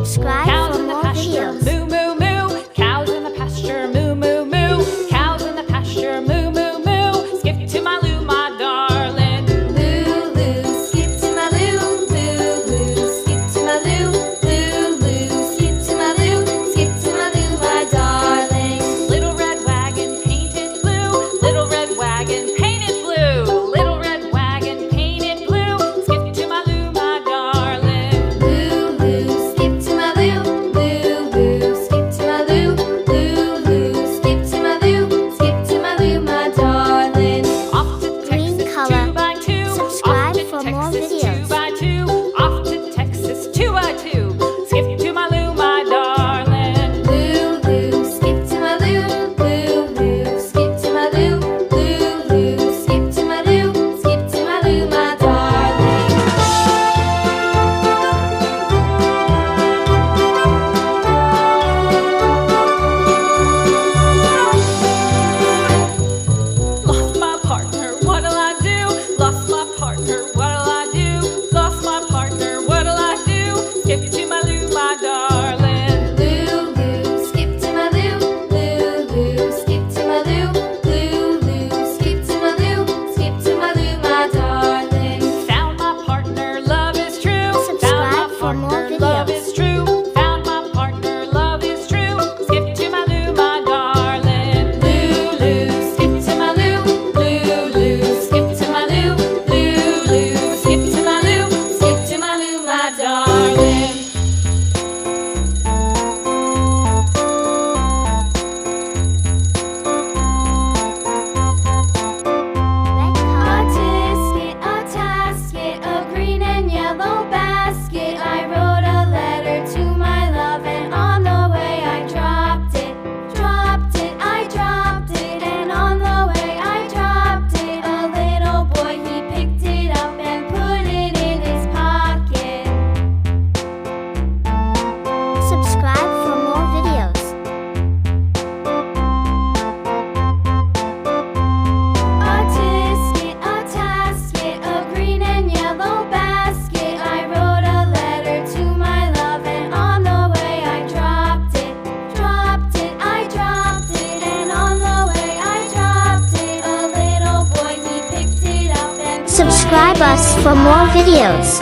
Subscribe Cows for in the more pasture, videos. moo moo moo. Cows in the pasture, moo moo moo. Cows in the pasture, moo moo moo. Skip to my loo, my darling. Loo loo, skip to my loo, loo loo, skip to my loo, loo loo, skip to my loo, skip to my loo, my darling. Little red wagon painted blue. Little red wagon painted blue. Little red wagon painted blue. Skip to my loo, my darling. Loo loo, skip to my loo, loo loo, skip to my loo, loo loo, skip to my loo, skip to my loo, my darling. Off to Green Texas color. 2x2. Subscribe Off to for more Texas videos. 2x2. Off to Texas 2x2. Skip to my loo, my darling. Loo loo, skip to my loo, loo loo, skip to my loo, loo loo, skip to my loo, skip to my loo, my darling. Lost my partner, what'll I do? Lost my partner, what'll I do? Lost my partner, what'll I do? Skip to my loo, my darling. Loo loo, skip to my loo, loo loo, skip to my loo, loo loo, skip to my loo, skip to my loo, my darling. Found my partner, love is true. Subscribe Found my for more partner, love videos. is true. Found my partner, love is true. Skip to my loo, my darling. Loo loo, skip to my loo, loo loo, skip to my loo, loo loo, skip to my loo, skip to my loo, my darling. Red color. A tasket, a green and yellow basket. I wrote a letter to my love, and on the way I dropped it, I dropped it, and on the way I dropped it. A little boy, he picked it up and put it in his pocket. Subscribe for more videos. A tasket, a green and yellow basket. I wrote a letter to my love, and on the way I dropped it, I dropped it, and on the way I dropped it. A little boy, he picked it up and Subscribe us for more videos.